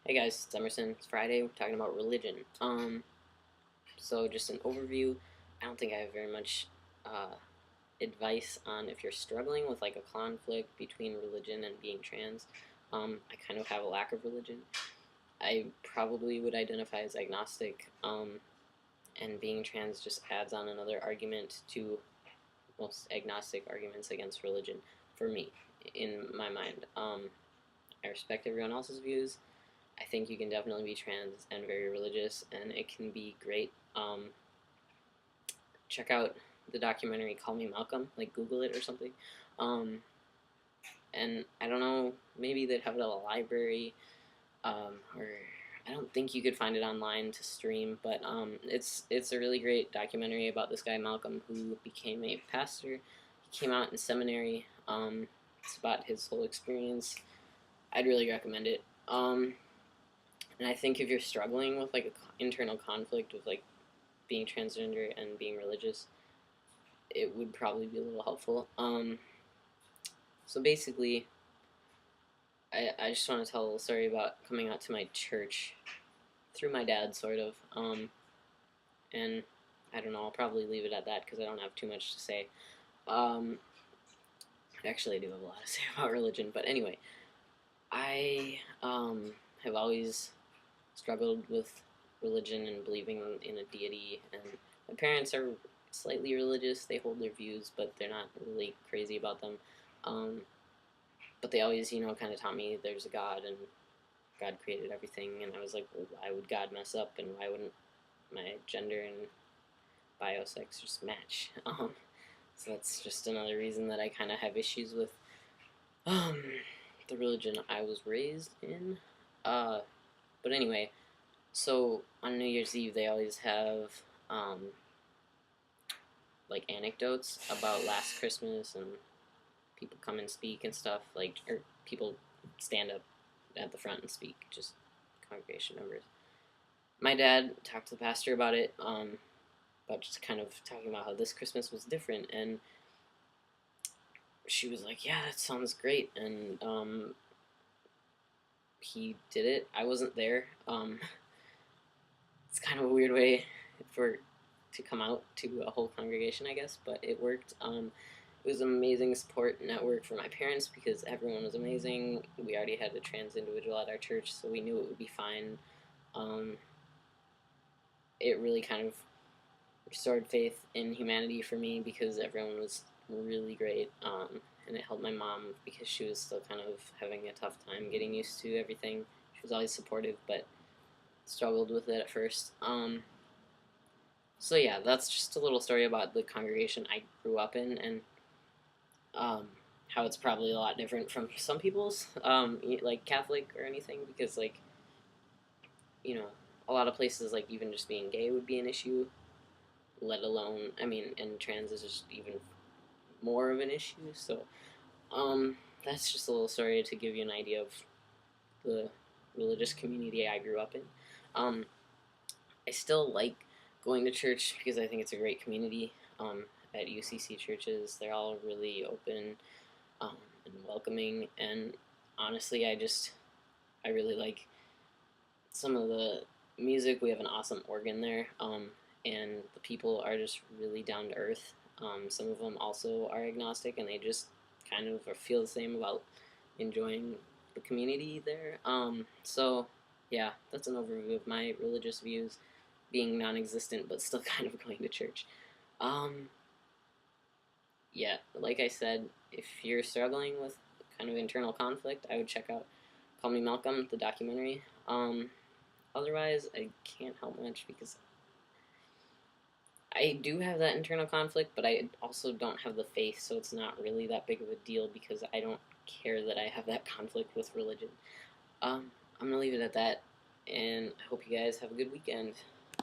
Hey guys, it's Emerson. It's Friday. We're talking about religion. So just an overview. I don't think I have very much uh, advice on if you're struggling with like a conflict between religion and being trans. I kind of have a lack of religion. I probably would identify as agnostic, and being trans just adds on another argument to most agnostic arguments against religion for me, in my mind. I respect everyone else's views. I think you can definitely be trans and very religious, and it can be great. Check out the documentary "Call Me Malcolm," like Google it or something. Um, and I don't know, maybe they'd have it at a library, or I don't think you could find it online to stream. But it's a really great documentary about this guy Malcolm who became a pastor. He came out in seminary. It's about his whole experience. I'd really recommend it. And I think if you're struggling with like a internal conflict with like being transgender and being religious, it would probably be a little helpful. So basically, I just want to tell a little story about coming out to my church through my dad, sort of. And I don't know, I'll probably leave it at that because I don't have too much to say. Um, Actually, I do have a lot to say about religion, but anyway, I have always struggled with religion and believing in a deity. And my parents are slightly religious. They hold their views, but they're not really crazy about them. Um, but they always, kind of taught me there's a God and God created everything. And I was like, well, why would God mess up? And why wouldn't my gender and biosex just match? So that's just another reason that I kind of have issues with um, the religion I was raised in. Uh, but anyway, so on New Year's Eve, they always have um, like anecdotes about last Christmas, and people come and speak and stuff. Like, or people stand up at the front and speak, just congregation members. My dad talked to the pastor about just kind of talking about how this Christmas was different, and she was like, "Yeah, that sounds great," and he did it. I wasn't there. It's kind of a weird way for to come out to a whole congregation, I guess, but it worked. It was an amazing support network for my parents because everyone was amazing. We already had a trans individual at our church, so we knew it would be fine. Um, it really kind of restored faith in humanity for me because everyone was really great. And it helped my mom because she was still kind of having a tough time getting used to everything. She was always supportive, but struggled with it at first. So yeah, that's just a little story about the congregation I grew up in, and um, how it's probably a lot different from some people's, like Catholic or anything, because like you know, a lot of places like even just being gay would be an issue, let alone and trans is just even more of an issue. So that's just a little story to give you an idea of the religious community I grew up in. Um, I still like going to church because I think it's a great community. At UCC churches, they're all really open, and welcoming. And honestly, I really like some of the music. We have an awesome organ there, and the people are just really down to earth. Some of them also are agnostic, and they just kind of feel the same about enjoying the community there. So yeah, that's an overview of my religious views, being non-existent but still kind of going to church. Um, yeah, like I said, if you're struggling with kind of internal conflict, I would check out Call Me Malcolm, the documentary. Otherwise, I can't help much because I do have that internal conflict, but I also don't have the faith, so it's not really that big of a deal because I don't care that I have that conflict with religion. I'm gonna leave it at that, and I hope you guys have a good weekend.